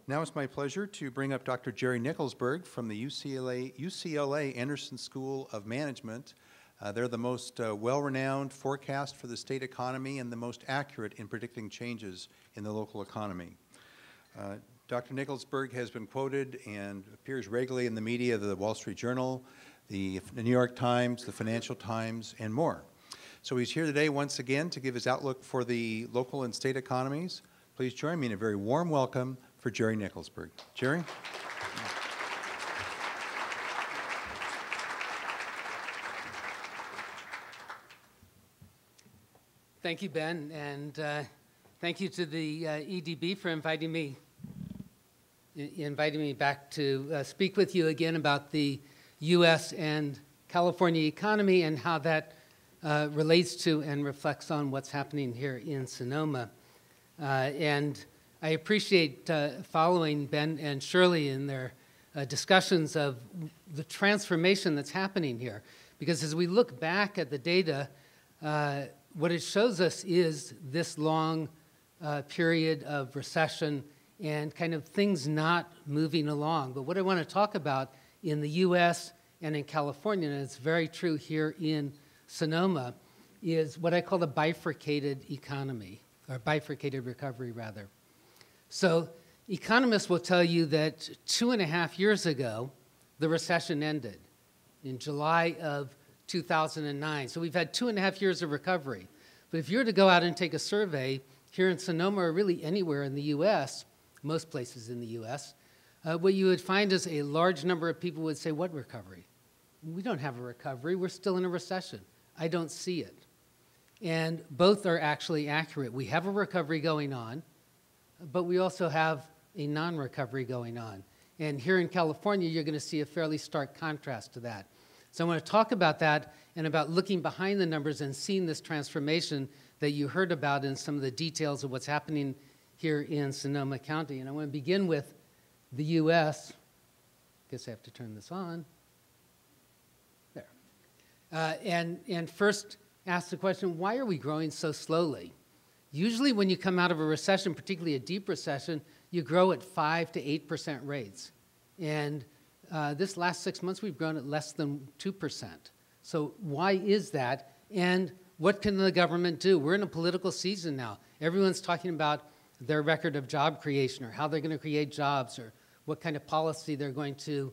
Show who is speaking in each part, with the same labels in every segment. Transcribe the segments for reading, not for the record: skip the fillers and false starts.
Speaker 1: Now it's my pleasure to bring up Dr. Jerry Nickelsburg from the UCLA Anderson School of Management. They're the most well-renowned forecast for the state economy and the most accurate in predicting changes in the local economy. Dr. Nickelsburg has been quoted and appears regularly in the media, the Wall Street Journal, the New York Times, the Financial Times, and more. So he's here today once again to give his outlook for the local and state economies. Please join me in a very warm welcome for Jerry Nickelsburg. Jerry?
Speaker 2: Thank you, Ben, and thank you to the EDB for inviting me back to speak with you again about the U.S. and California economy and how that relates to and reflects on what's happening here in Sonoma. And I appreciate following Ben and Shirley in their discussions of the transformation that's happening here. Because as we look back at the data, what it shows us is this long period of recession and kind of things not moving along. But what I want to talk about in the U.S. and in California, and it's very true here in Sonoma, is what I call the bifurcated economy, or bifurcated recovery, rather. So economists will tell you that 2.5 years ago, the recession ended in July of 2009. So we've had 2.5 years of recovery. But if you were to go out and take a survey here in Sonoma or really anywhere in the U.S., most places in the U.S., what you would find is a large number of people would say, what recovery? We don't have a recovery. We're still in a recession. I don't see it. And both are actually accurate. We have a recovery going on, but we also have a non-recovery going on. And here in California, you're going to see a fairly stark contrast to that. So I want to talk about that and about looking behind the numbers and seeing this transformation that you heard about in some of the details of what's happening here in Sonoma County. And I want to begin with the U.S. Guess I have to turn this on. There. And first ask the question, why are we growing so slowly? Usually when you come out of a recession, particularly a deep recession, you grow at 5 to 8% rates. And this last 6 months, we've grown at less than 2%. So why is that? And what can the government do? We're in a political season now. Everyone's talking about their record of job creation or how they're going to create jobs or what kind of policy they're going to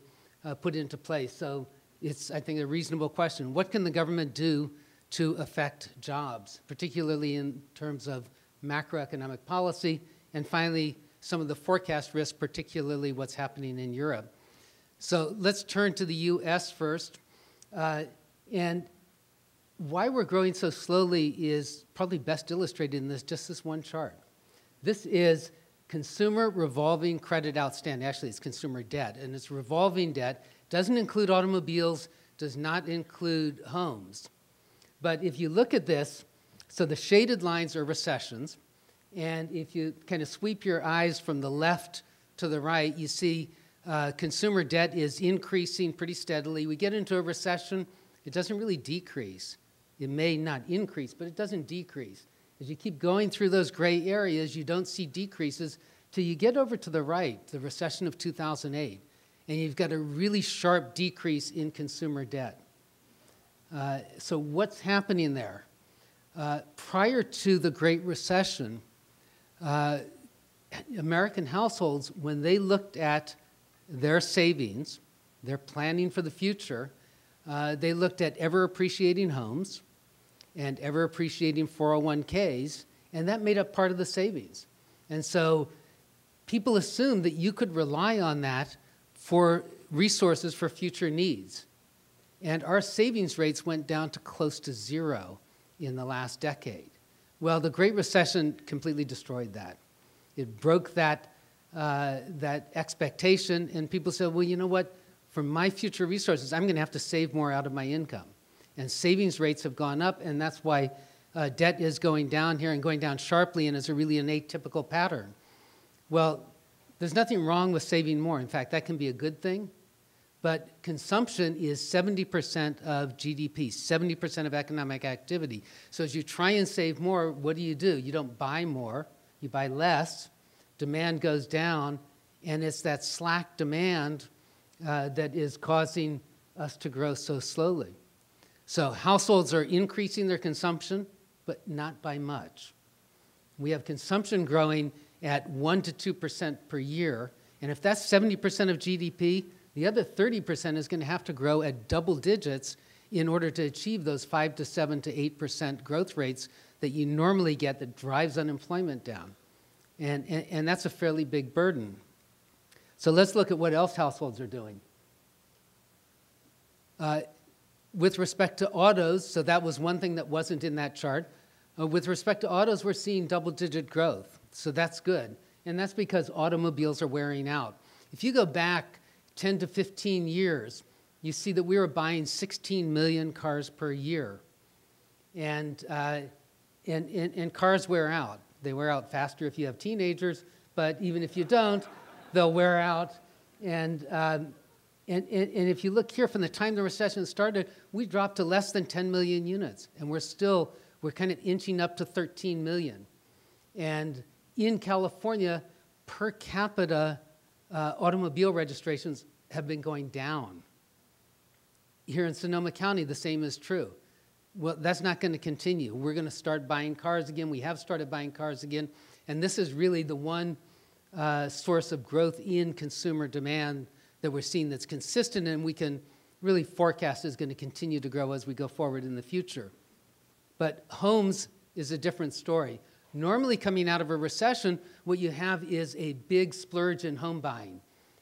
Speaker 2: put into place. So it's, I think, a reasonable question. What can the government do to affect jobs, particularly in terms of macroeconomic policy, and finally, some of the forecast risks, particularly what's happening in Europe. So let's turn to the U.S. first. And why we're growing so slowly is probably best illustrated in just this one chart. This is consumer revolving credit outstanding. Actually, it's consumer debt, and it's revolving debt. Doesn't include automobiles, does not include homes. But if you look at this, so the shaded lines are recessions, and if you kind of sweep your eyes from the left to the right, you see consumer debt is increasing pretty steadily. We get into a recession, it doesn't really decrease. It may not increase, but it doesn't decrease. As you keep going through those gray areas, you don't see decreases till you get over to the right, the recession of 2008, and you've got a really sharp decrease in consumer debt. So what's happening there? Prior to the Great Recession, American households, when they looked at their savings, their planning for the future, they looked at ever-appreciating homes and ever-appreciating 401ks, and that made up part of the savings. And so people assumed that you could rely on that for resources for future needs. And our savings rates went down to close to zero in the last decade. Well, the Great Recession completely destroyed that. It broke that expectation, and people said, well, you know what? For my future resources, I'm going to have to save more out of my income. And savings rates have gone up, and that's why debt is going down here and going down sharply, and is really an atypical pattern. Well, there's nothing wrong with saving more. In fact, that can be a good thing. But consumption is 70% of GDP, 70% of economic activity. So as you try and save more, what do? You don't buy more, you buy less, demand goes down, And it's that slack demand that is causing us to grow so slowly. So households are increasing their consumption, but not by much. We have consumption growing at 1 to 2% per year, and if that's 70% of GDP, the other 30% is going to have to grow at double digits in order to achieve those 5 to 7 to 8% growth rates that you normally get that drives unemployment down. And that's a fairly big burden. So let's look at what else households are doing. With respect to autos, so that was one thing that wasn't in that chart. With respect to autos, we're seeing double-digit growth, so that's good. And that's because automobiles are wearing out. If you go back 10 to 15 years, you see that we were buying 16 million cars per year. And cars wear out. They wear out faster if you have teenagers, but even if you don't, they'll wear out. And if you look here, from the time the recession started, we dropped to less than 10 million units, and we're kind of inching up to 13 million. And in California, per capita automobile registrations have been going down. Here in Sonoma County, the same is true. Well, that's not going to continue. We're going to start buying cars again. We have started buying cars again. And this is really the one source of growth in consumer demand that we're seeing that's consistent and we can really forecast is going to continue to grow as we go forward in the future. But homes is a different story. Normally coming out of a recession, what you have is a big splurge in home buying.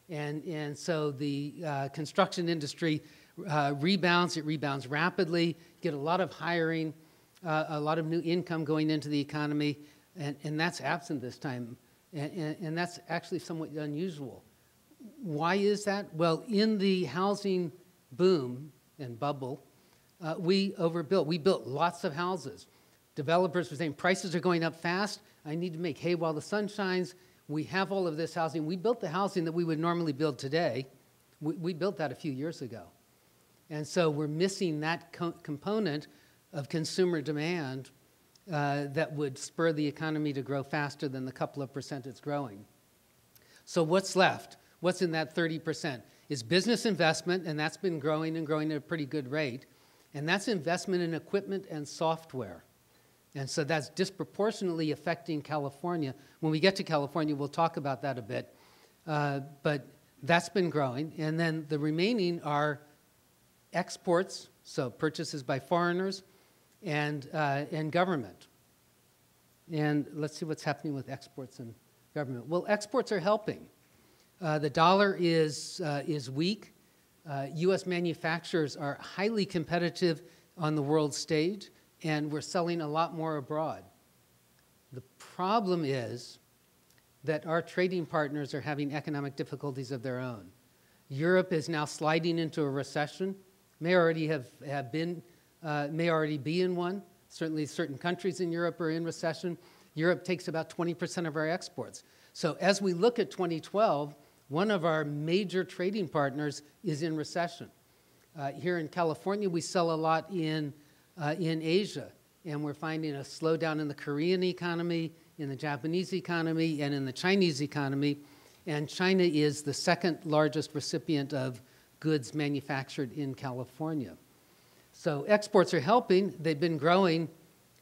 Speaker 2: And so the construction industry rebounds. It rebounds rapidly. You get a lot of hiring, a lot of new income going into the economy, and that's absent this time. And that's actually somewhat unusual. Why is that? Well, in the housing boom and bubble, we overbuilt. We built lots of houses. Developers were saying, prices are going up fast. I need to make hay while the sun shines. We have all of this housing. We built the housing that we would normally build today. We built that a few years ago. And so we're missing that component of consumer demand that would spur the economy to grow faster than the couple of percent it's growing. So what's left? What's in that 30%? Is business investment, and that's been growing and growing at a pretty good rate. And that's investment in equipment and software. And so that's disproportionately affecting California. When we get to California, we'll talk about that a bit. But that's been growing. And then the remaining are exports, so purchases by foreigners, and government. And let's see what's happening with exports and government. Well, exports are helping. The dollar is weak. U.S. manufacturers are highly competitive on the world stage, and we're selling a lot more abroad. The problem is that our trading partners are having economic difficulties of their own. Europe is now sliding into a recession, may already be in one. Certainly certain countries in Europe are in recession. Europe takes about 20% of our exports. So as we look at 2012, one of our major trading partners is in recession. Here in California, we sell a lot in Asia, and we're finding a slowdown in the Korean economy, in the Japanese economy, and in the Chinese economy. And China is the second largest recipient of goods manufactured in California. So exports are helping. They've been growing,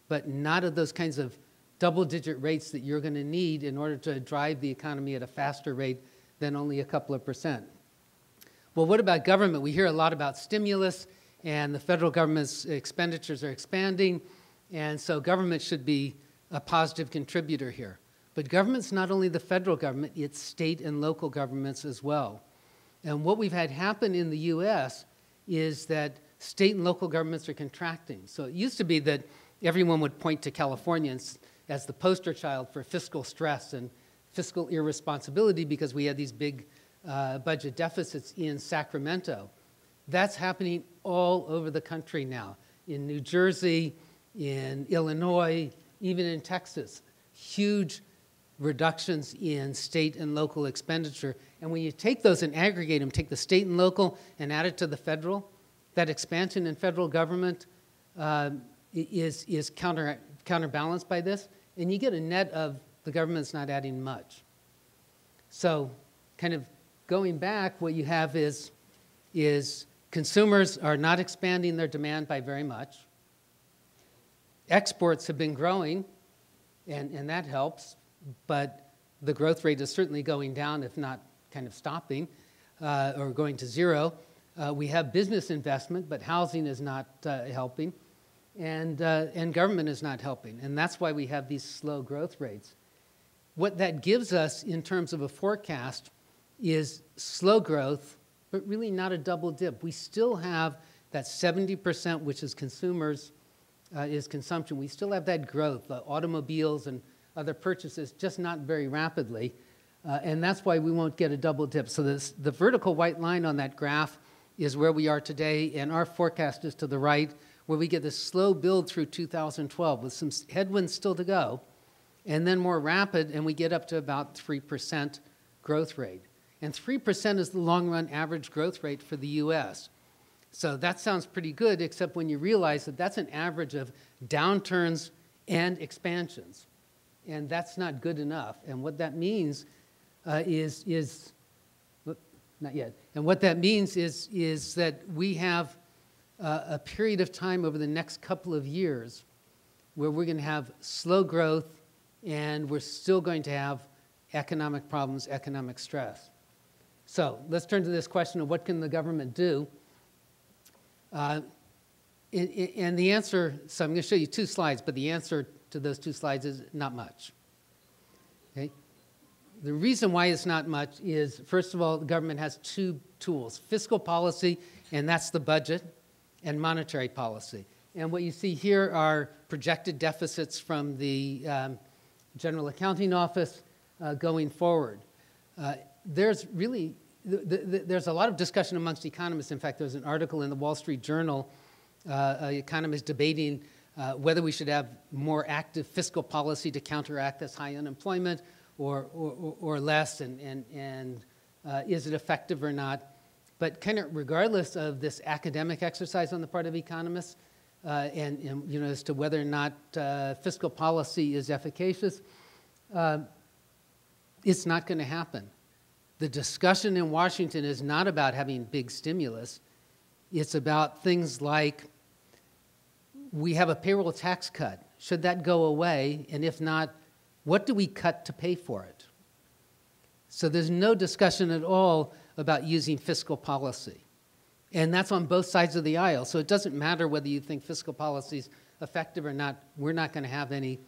Speaker 2: but not at those kinds of double-digit rates that you're going to need in order to drive the economy at a faster rate than only a couple of percent. Well, what about government? We hear a lot about stimulus, and the federal government's expenditures are expanding, and so government should be a positive contributor here. But government's not only the federal government, it's state and local governments as well. And what we've had happen in the U.S. is that state and local governments are contracting. So it used to be that everyone would point to California as the poster child for fiscal stress and fiscal irresponsibility because we had these big budget deficits in Sacramento. That's happening all over the country now, in New Jersey, in Illinois, even in Texas. Huge reductions in state and local expenditure. And when you take those and aggregate them, take the state and local and add it to the federal, that expansion in federal government is counterbalanced by this, and you get a net of the government's not adding much. So kind of going back, what you have is consumers are not expanding their demand by very much. Exports have been growing, and that helps, but the growth rate is certainly going down, if not kind of stopping or going to zero. We have business investment, but housing is not helping, and government is not helping, and that's why we have these slow growth rates. What that gives us in terms of a forecast is slow growth, but really not a double dip. We still have that 70%, which is consumers, is consumption. We still have that growth, automobiles and other purchases, just not very rapidly. And that's why we won't get a double dip. So the vertical white line on that graph is where we are today, and our forecast is to the right, where we get this slow build through 2012 with some headwinds still to go, and then more rapid, and we get up to about 3% growth rate. And 3% is the long-run average growth rate for the U.S. So that sounds pretty good, except when you realize that that's an average of downturns and expansions. And that's not good enough. And what that means not yet. And what that means is that we have a period of time over the next couple of years where we're going to have slow growth, and we're still going to have economic problems, economic stress. So let's turn to this question of what can the government do? And the answer, so I'm going to show you two slides, but the answer to those two slides is not much. Okay? The reason why it's not much is, first of all, the government has two tools, fiscal policy, and that's the budget, and monetary policy. And what you see here are projected deficits from the General Accounting Office going forward. There's a lot of discussion amongst economists. In fact, there's an article in the Wall Street Journal, economists debating whether we should have more active fiscal policy to counteract this high unemployment or less, and is it effective or not. But kind of regardless of this academic exercise on the part of economists, and you know, as to whether or not fiscal policy is efficacious, it's not going to happen. The discussion in Washington is not about having big stimulus. It's about things like, we have a payroll tax cut. Should that go away? And if not, what do we cut to pay for it? So there's no discussion at all about using fiscal policy. And that's on both sides of the aisle. So it doesn't matter whether you think fiscal policy is effective or not. We're not going to have any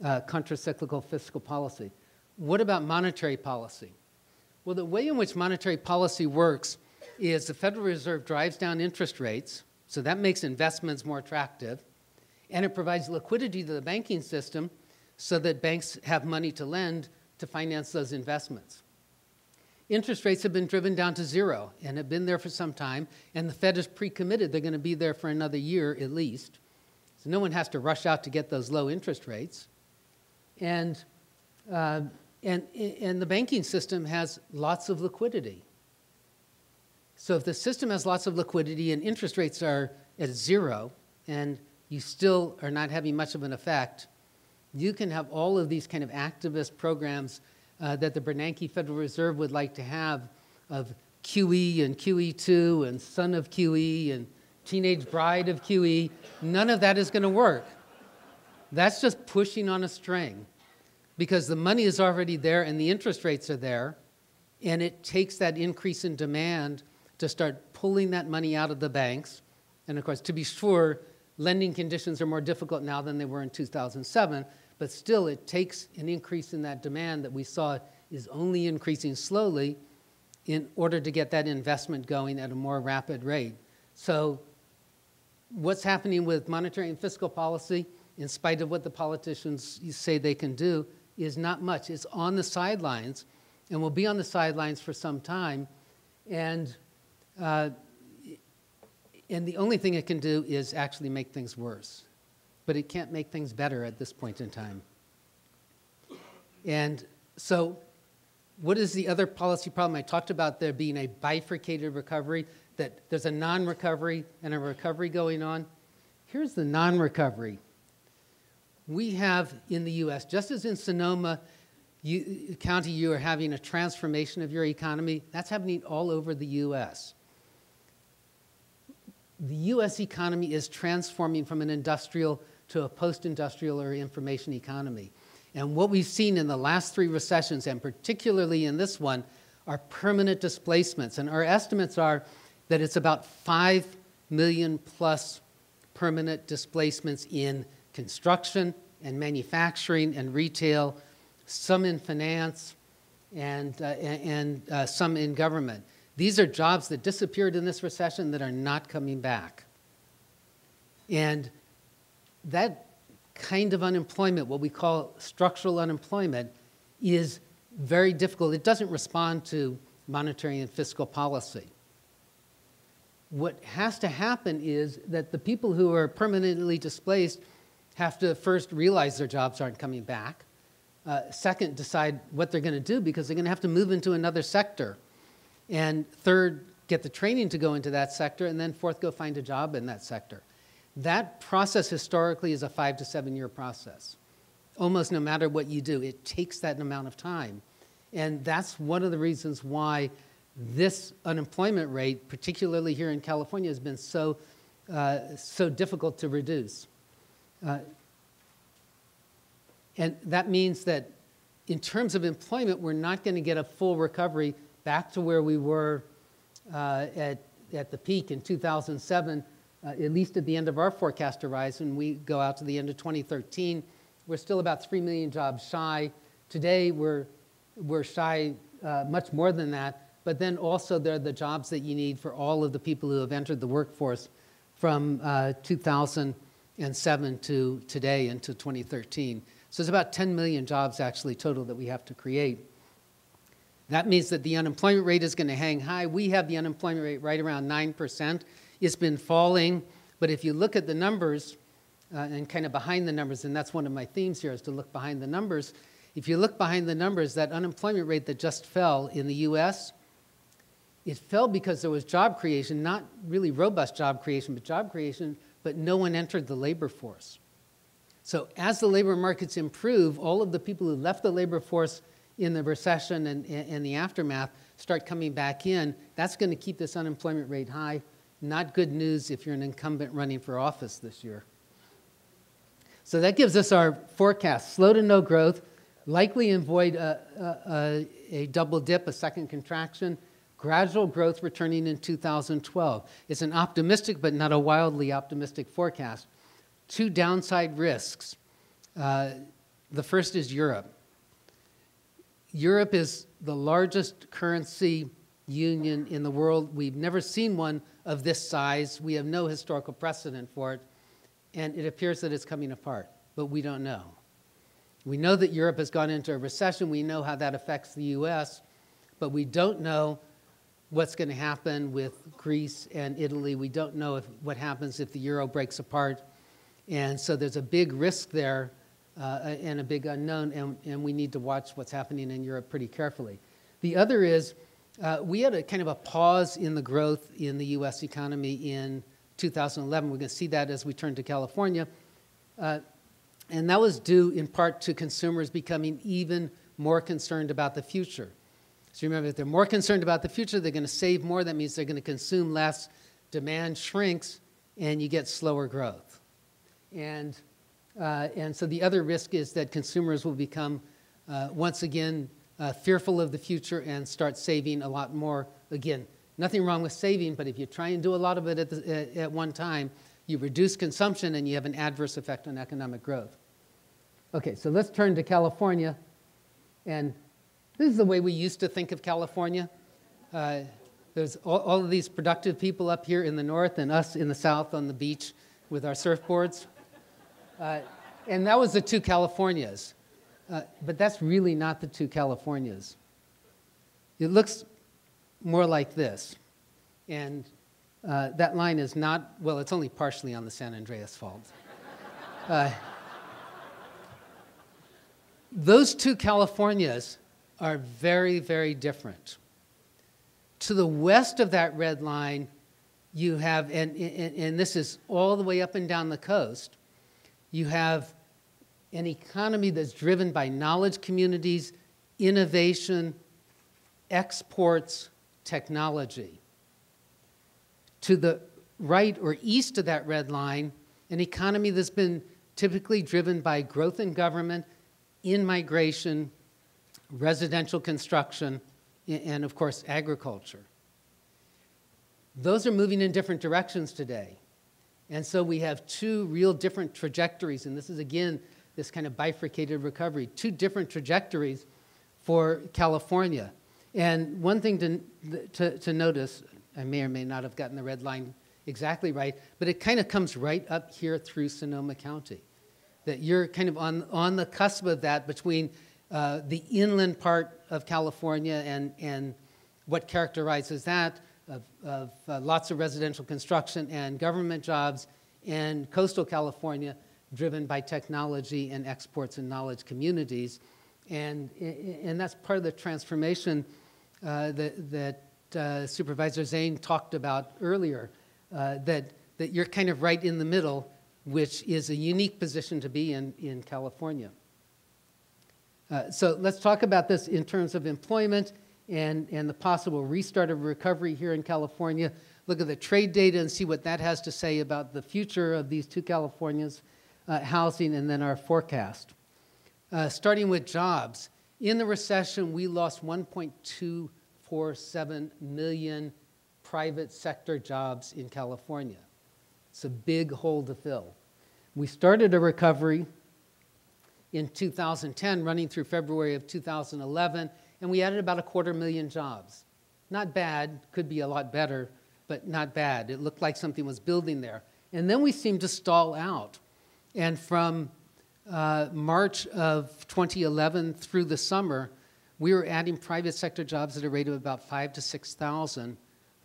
Speaker 2: contracyclical fiscal policy. What about monetary policy? Well, the way in which monetary policy works is the Federal Reserve drives down interest rates, so that makes investments more attractive, and it provides liquidity to the banking system so that banks have money to lend to finance those investments. Interest rates have been driven down to zero and have been there for some time, and the Fed is pre-committed they're going to be there for another year at least. So no one has to rush out to get those low interest rates. And the banking system has lots of liquidity. So if the system has lots of liquidity and interest rates are at zero and you still are not having much of an effect, you can have all of these kind of activist programs that the Bernanke Federal Reserve would like to have, of QE and QE2 and son of QE and teenage bride of QE. None of that is going to work. That's just pushing on a string, because the money is already there and the interest rates are there, and it takes that increase in demand to start pulling that money out of the banks. And of course, to be sure, lending conditions are more difficult now than they were in 2007, but still it takes an increase in that demand that we saw is only increasing slowly in order to get that investment going at a more rapid rate. So what's happening with monetary and fiscal policy, in spite of what the politicians say they can do, is not much. It's on the sidelines, and will be on the sidelines for some time. And the only thing it can do is actually make things worse. But it can't make things better at this point in time. And so what is the other policy problem? I talked about there being a bifurcated recovery, that there's a non-recovery and a recovery going on. Here's the non-recovery. We have in the U.S., just as in Sonoma, county you are having a transformation of your economy, that's happening all over the U.S. The U.S. economy is transforming from an industrial to a post-industrial or information economy. And what we've seen in the last 3 recessions, and particularly in this one, are permanent displacements. And our estimates are that it's about 5 million plus permanent displacements in construction and manufacturing and retail, some in finance, and some in government. These are jobs that disappeared in this recession that are not coming back. And that kind of unemployment, what we call structural unemployment, is very difficult. It doesn't respond to monetary and fiscal policy. What has to happen is that the people who are permanently displaced have to first realize their jobs aren't coming back. Second, decide what they're going to do because they're going to have to move into another sector. And third, get the training to go into that sector. And then fourth, go find a job in that sector. That process historically is a 5 to 7 year process. Almost no matter what you do, it takes that amount of time. And that's one of the reasons why this unemployment rate, particularly here in California, has been so difficult to reduce. And that means that in terms of employment, we're not going to get a full recovery back to where we were at the peak in 2007, at least at the end of our forecast horizon. We go out to the end of 2013. We're still about 3 million jobs shy. Today, we're shy much more than that. But then also, they're the jobs that you need for all of the people who have entered the workforce from 2007 to today into 2013. So it's about 10 million jobs actually total that we have to create. That means that the unemployment rate is going to hang high. We have the unemployment rate right around 9%. It's been falling, but if you look at the numbers and kind of behind the numbers, and that's one of my themes here is to look behind the numbers. If you look behind the numbers, that unemployment rate that just fell in the US, it fell because there was job creation, not really robust job creation, but no one entered the labor force. So as the labor markets improve, all of the people who left the labor force in the recession and the aftermath start coming back in. That's going to keep this unemployment rate high. Not good news if you're an incumbent running for office this year. So that gives us our forecast. Slow to no growth, likely avoid a double dip, a second contraction, gradual growth returning in 2012. It's an optimistic but not a wildly optimistic forecast. 2 downside risks. The first is Europe. Europe is the largest currency union in the world. We've never seen one of this size. We have no historical precedent for it. And it appears that it's coming apart, but we don't know. We know that Europe has gone into a recession. We know how that affects the US, but we don't know what's going to happen with Greece and Italy. We don't know what happens if the euro breaks apart. And so there's a big risk there and a big unknown, and we need to watch what's happening in Europe pretty carefully. The other is we had a kind of a pause in the growth in the US economy in 2011. We're going to see that as we turn to California. And that was due in part to consumers becoming even more concerned about the future. So remember, if they're more concerned about the future, they're going to save more. That means they're going to consume less. Demand shrinks, and you get slower growth. And so the other risk is that consumers will become, once again, fearful of the future and start saving a lot more. Again, nothing wrong with saving, but if you try and do a lot of it at one time, you reduce consumption and you have an adverse effect on economic growth. Okay, so let's turn to California. And this is the way we used to think of California. There's all of these productive people up here in the north and us in the south on the beach with our surfboards. And that was the 2 Californias. But that's really not the 2 Californias. It looks more like this. And that line is not, well, it's only partially on the San Andreas Fault. Those 2 Californias are very, very different. To the west of that red line, you have, and this is all the way up and down the coast, you have an economy that's driven by knowledge communities innovation, exports, technology. To the right or east of that red line, an economy that's been typically driven by growth in government, in migration, residential construction, and of course, agriculture. Those are moving in different directions today. And so we have two real different trajectories, and this is, again, this kind of bifurcated recovery, two different trajectories for California. And one thing to notice, I may or may not have gotten the red line exactly right, but it kind of comes right up here through Sonoma County, that you're kind of on the cusp of that between the inland part of California and what characterizes that, of lots of residential construction and government jobs, and coastal California driven by technology and exports and knowledge communities. And that's part of the transformation that Supervisor Zane talked about earlier, that you're kind of right in the middle, which is a unique position to be in California. So let's talk about this in terms of employment and the possible restart of recovery here in California. Look at the trade data and see what that has to say about the future of these two Californias, housing, and then our forecast. Starting with jobs. In the recession, we lost 1.247 million private sector jobs in California. It's a big hole to fill. We started a recovery in 2010, running through February of 2011, and we added about 250,000 jobs. Not bad, could be a lot better, but not bad. It looked like something was building there. And then we seemed to stall out. And from March of 2011 through the summer, we were adding private sector jobs at a rate of about 5,000 to 6,000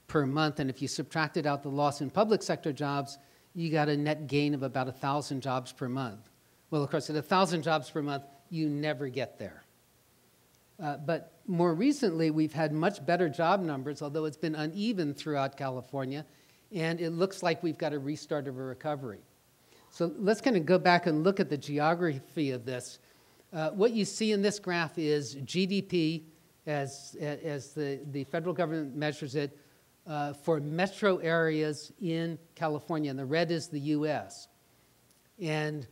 Speaker 2: per month. And if you subtracted out the loss in public sector jobs, you got a net gain of about 1,000 jobs per month. Well, of course, at 1,000 jobs per month, you never get there. But more recently, we've had much better job numbers, although it's been uneven throughout California, and it looks like we've got a restart of a recovery. So let's kind of go back and look at the geography of this. What you see in this graph is GDP, as the federal government measures it, for metro areas in California, and the red is the U.S. And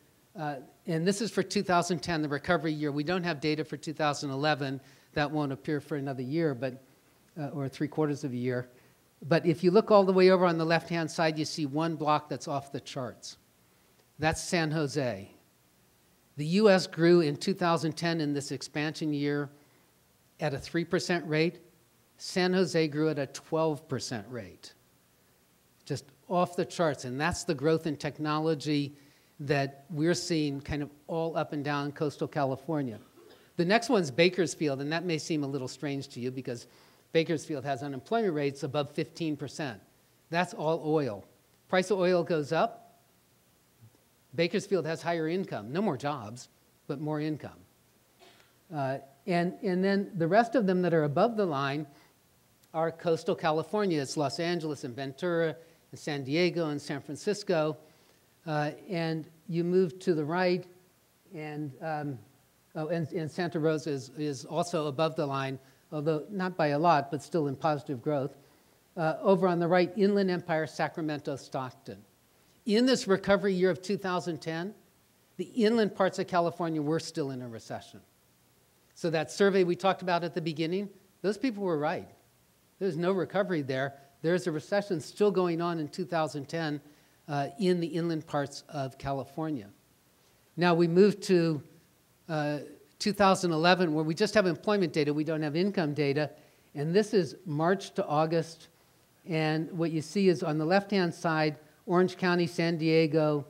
Speaker 2: this is for 2010, the recovery year. We don't have data for 2011. That won't appear for another year, or 3/4 of a year. But if you look all the way over on the left-hand side, you see one block that's off the charts. That's San Jose. The U.S. grew in 2010 in this expansion year at a 3% rate. San Jose grew at a 12% rate. Just off the charts, and that's the growth in technology that we're seeing kind of all up and down coastal California. The next one's Bakersfield, and that may seem a little strange to you because Bakersfield has unemployment rates above 15%. That's all oil. Price of oil goes up. Bakersfield has higher income. No more jobs, but more income. And then the rest of them that are above the line are coastal California. It's Los Angeles and Ventura and San Diego and San Francisco. And you move to the right, and Santa Rosa is also above the line, although not by a lot, but still in positive growth. Over on the right, Inland Empire, Sacramento, Stockton. In this recovery year of 2010, the inland parts of California were still in a recession. So that survey we talked about at the beginning, those people were right. There's no recovery there. There's a recession still going on in 2010 in the inland parts of California. Now we move to 2011, where we just have employment data. We don't have income data. And this is March to August. And what you see is on the left-hand side, Orange County, San Diego,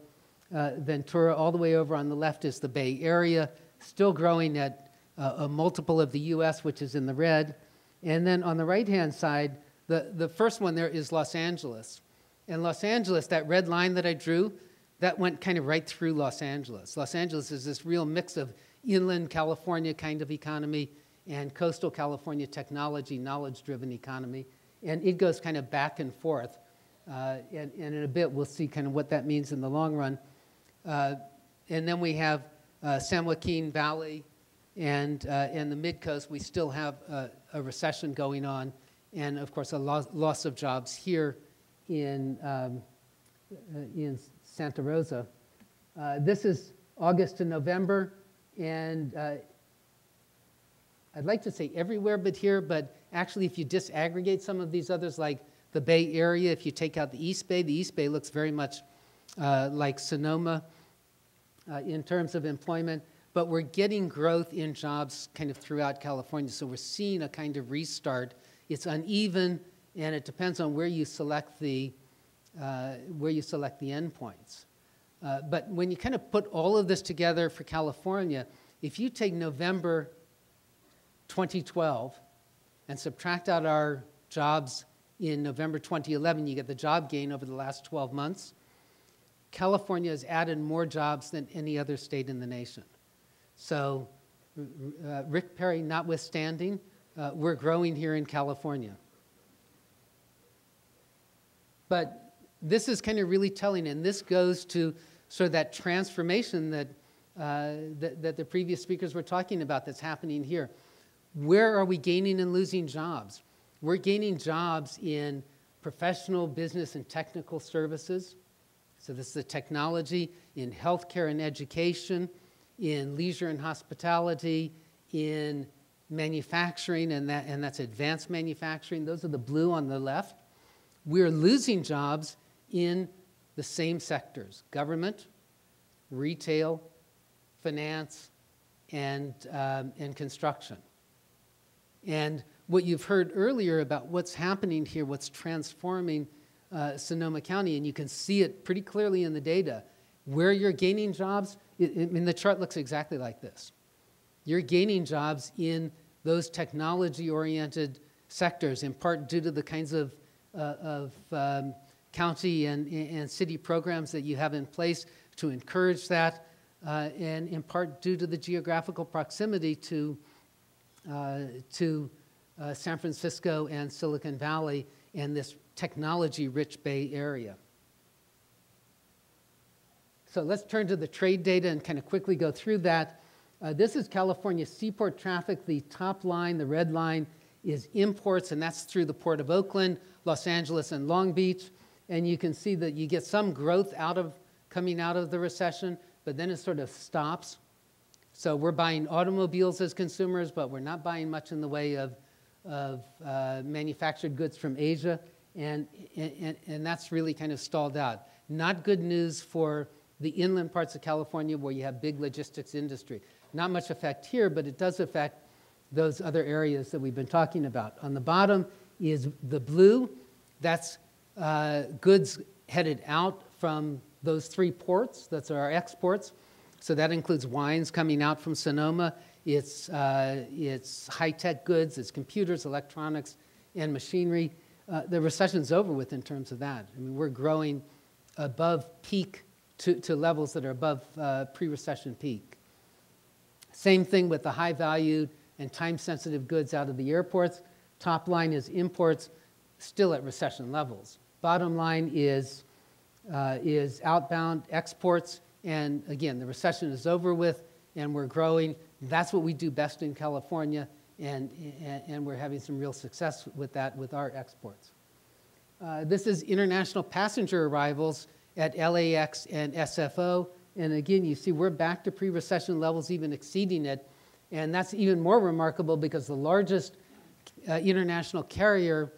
Speaker 2: Ventura, all the way over on the left is the Bay Area, still growing at a multiple of the U.S., which is in the red. And then on the right-hand side, the first one there is Los Angeles. And Los Angeles, that red line that I drew, that went kind of right through Los Angeles. Los Angeles is this real mix of inland California kind of economy and coastal California technology, knowledge-driven economy. And it goes kind of back and forth. And in a bit, we'll see kind of what that means in the long run. And then we have San Joaquin Valley, and the mid-coast, we still have a recession going on, and of course a loss of jobs here in Santa Rosa. This is August to November, and I'd like to say everywhere but here, but actually if you disaggregate some of these others, like the Bay Area, if you take out the East Bay looks very much like Sonoma in terms of employment, but we're getting growth in jobs kind of throughout California, so we're seeing a kind of restart. It's uneven, and it depends on where you select the endpoints. But when you kind of put all of this together for California, if you take November 2012 and subtract out our jobs in November 2011, you get the job gain over the last 12 months. California has added more jobs than any other state in the nation. So Rick Perry notwithstanding, we're growing here in California. But this is kind of really telling, and this goes to sort of that transformation that the previous speakers were talking about that's happening here. Where are we gaining and losing jobs? We're gaining jobs in professional, business, and technical services. So this is the technology, in healthcare and education, in leisure and hospitality, in manufacturing, and that's advanced manufacturing. Those are the blue on the left. We're losing jobs in the same sectors: government, retail, finance, and construction. And what you've heard earlier about what's happening here, what's transforming Sonoma County, and you can see it pretty clearly in the data. Where you're gaining jobs, I mean, the chart looks exactly like this. You're gaining jobs in those technology-oriented sectors, in part due to the kinds of county and city programs that you have in place to encourage that, and in part due to the geographical proximity to San Francisco and Silicon Valley and this technology-rich Bay Area. So let's turn to the trade data and kind of quickly go through that. This is California seaport traffic. The top line, the red line, is imports, and that's through the Port of Oakland, Los Angeles, and Long Beach. And you can see that you get some growth coming out of the recession, but then it sort of stops. So we're buying automobiles as consumers, but we're not buying much in the way of manufactured goods from Asia, and that's really kind of stalled out. Not good news for the inland parts of California where you have big logistics industry. Not much effect here, but it does affect those other areas that we've been talking about. On the bottom is the blue. That's goods headed out from those three ports. That's our exports. So that includes wines coming out from Sonoma. It's high-tech goods. It's computers, electronics, and machinery. The recession's over with in terms of that. I mean, we're growing above peak to levels that are above pre-recession peak. Same thing with the high-valued and time-sensitive goods out of the airports. Top line is imports, still at recession levels. Bottom line is outbound exports. And again, the recession is over with, and we're growing. That's what we do best in California, and we're having some real success with that with our exports. This is international passenger arrivals at LAX and SFO. And again, you see we're back to pre-recession levels, even exceeding it. And that's even more remarkable because the largest international carrier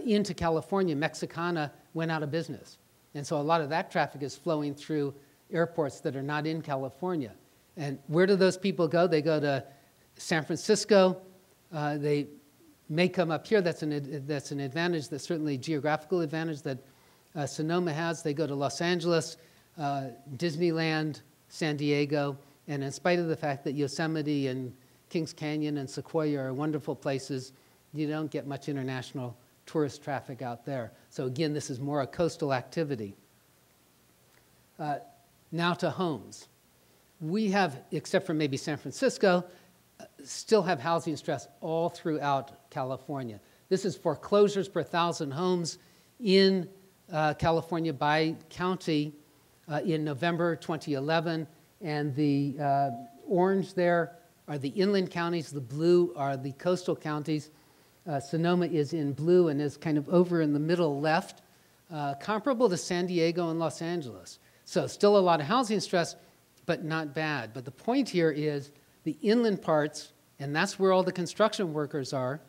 Speaker 2: into California, Mexicana, went out of business. And so a lot of that traffic is flowing through airports that are not in California. And where do those people go? They go to San Francisco. They may come up here. That's an advantage, that's certainly a geographical advantage that Sonoma has. They go to Los Angeles, Disneyland, San Diego. And in spite of the fact that Yosemite and Kings Canyon and Sequoia are wonderful places, you don't get much international tourist traffic out there. So again, this is more a coastal activity. Now to homes. We have, except for maybe San Francisco, still have housing stress all throughout California. This is foreclosures per 1,000 homes in California by county in November 2011. And the orange there are the inland counties. The blue are the coastal counties. Sonoma is in blue and is kind of over in the middle left, comparable to San Diego and Los Angeles. So still a lot of housing stress, but not bad. But the point here is the inland parts, and that's where all the construction workers are,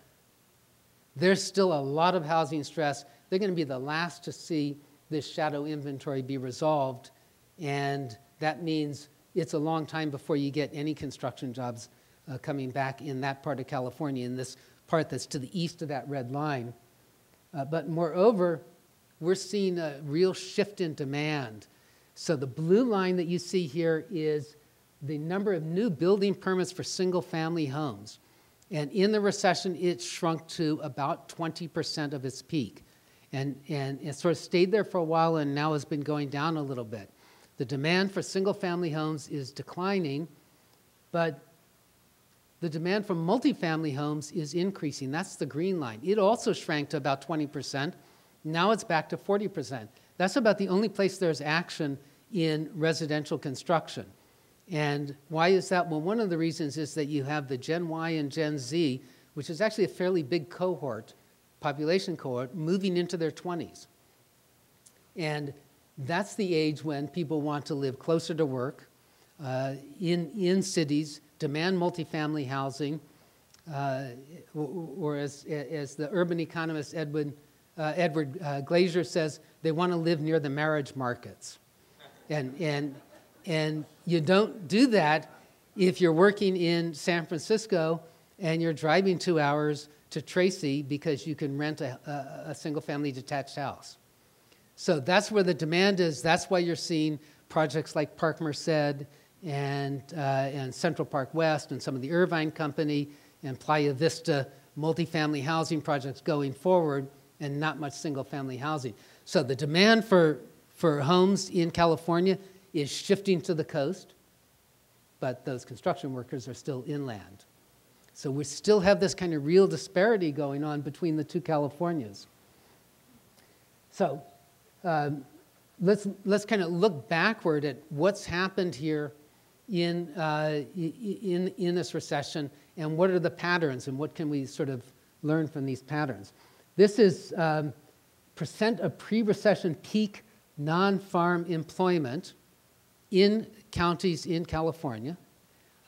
Speaker 2: there's still a lot of housing stress. They're going to be the last to see this shadow inventory be resolved, and that means it's a long time before you get any construction jobs coming back in that part of California, in this part that's to the east of that red line. But moreover, we're seeing a real shift in demand. So the blue line that you see here is the number of new building permits for single-family homes. And in the recession, it shrunk to about 20% of its peak. And it sort of stayed there for a while and now has been going down a little bit. The demand for single-family homes is declining, but the demand for multifamily homes is increasing. That's the green line. It also shrank to about 20%. Now it's back to 40%. That's about the only place there's action in residential construction. And why is that? Well, one of the reasons is that you have the Gen Y and Gen Z, which is actually a fairly big cohort, population cohort, moving into their 20s. And that's the age when people want to live closer to work, in cities, demand multifamily housing, or as the urban economist Edward Glazer says, they want to live near the marriage markets. And you don't do that if you're working in San Francisco and you're driving 2 hours to Tracy because you can rent a single-family detached house. So that's where the demand is. That's why you're seeing projects like Park Merced and Central Park West and some of the Irvine Company and Playa Vista multifamily housing projects going forward, and not much single-family housing. So the demand for homes in California is shifting to the coast, but those construction workers are still inland. So we still have this kind of real disparity going on between the two Californias. So let's kind of look backward at what's happened here in this recession, and what are the patterns, and what can we sort of learn from these patterns. This is percent of pre-recession peak non-farm employment in counties in California,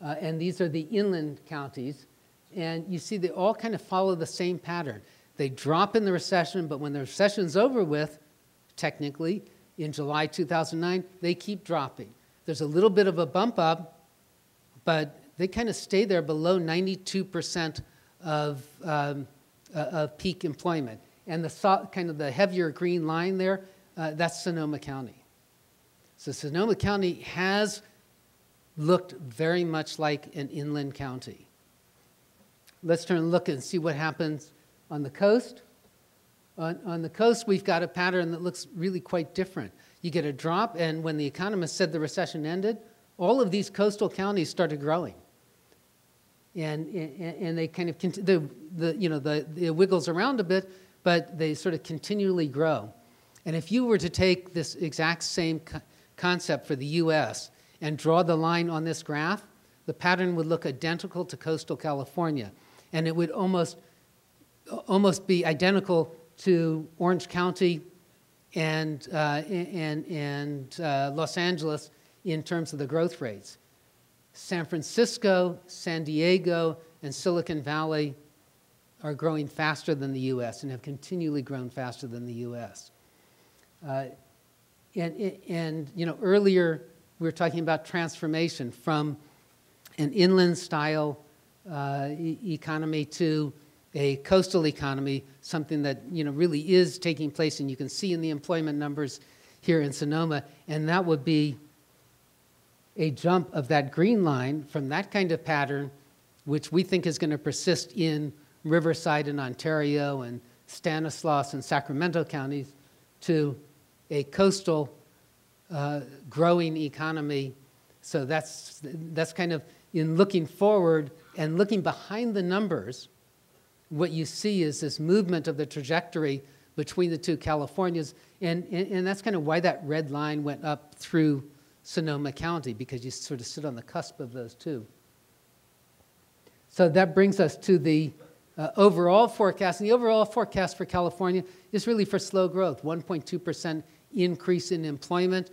Speaker 2: and these are the inland counties. And you see they all kind of follow the same pattern. They drop in the recession, but when the recession's over with, technically, in July 2009, they keep dropping. There's a little bit of a bump up, but they kind of stay there below 92% of peak employment. And the kind of the heavier green line there, that's Sonoma County. So Sonoma County has looked very much like an inland county. Let's turn and look and see what happens on the coast. On the coast, we've got a pattern that looks really quite different. You get a drop, and when the Economist said the recession ended, all of these coastal counties started growing. And they kind of, it wiggles around a bit, but they sort of continually grow. And if you were to take this exact same concept for the US and draw the line on this graph, the pattern would look identical to coastal California. And it would almost be identical to Orange County and Los Angeles in terms of the growth rates. San Francisco, San Diego, and Silicon Valley are growing faster than the US and have continually grown faster than the US. Earlier we were talking about transformation from an inland style economy to a coastal economy, something that really is taking place, and you can see in the employment numbers here in Sonoma, and that would be a jump of that green line from that kind of pattern, which we think is going to persist in Riverside and Ontario and Stanislaus and Sacramento counties, to a coastal growing economy. So that's kind of, in looking forward and looking behind the numbers, what you see is this movement of the trajectory between the two Californias, and that's kind of why that red line went up through Sonoma County, because you sort of sit on the cusp of those two. So that brings us to the overall forecast. And the overall forecast for California is really for slow growth, 1.2% increase in employment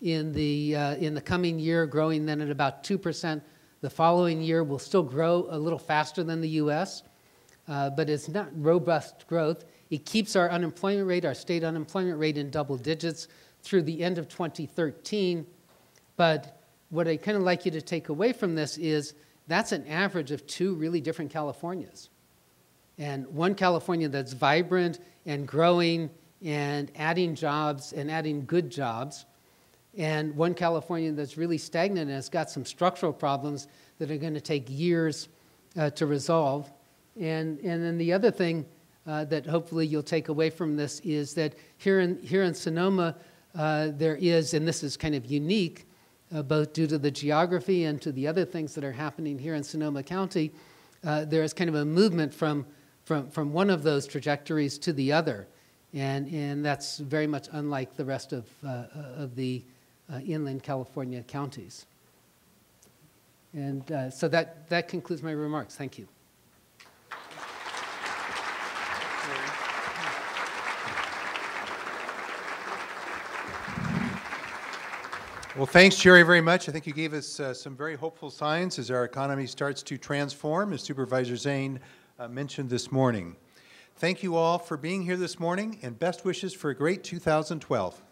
Speaker 2: in the coming year, growing then at about 2%. The following year will still grow a little faster than the U.S., but it's not robust growth. It keeps our unemployment rate, our state unemployment rate, in double digits through the end of 2013. But what I'd kind of like you to take away from this is that's an average of two really different Californias. And one California that's vibrant and growing and adding jobs and adding good jobs, and one California that's really stagnant and has got some structural problems that are going to take years to resolve. And then the other thing that hopefully you'll take away from this is that here in Sonoma, there is, and this is kind of unique, both due to the geography and to the other things that are happening here in Sonoma County, there is kind of a movement from one of those trajectories to the other. And that's very much unlike the rest of the inland California counties. And so that concludes my remarks. Thank you.
Speaker 1: Well, thanks, Jerry, very much. I think you gave us some very hopeful signs as our economy starts to transform, as Supervisor Zane mentioned this morning. Thank you all for being here this morning, and best wishes for a great 2012.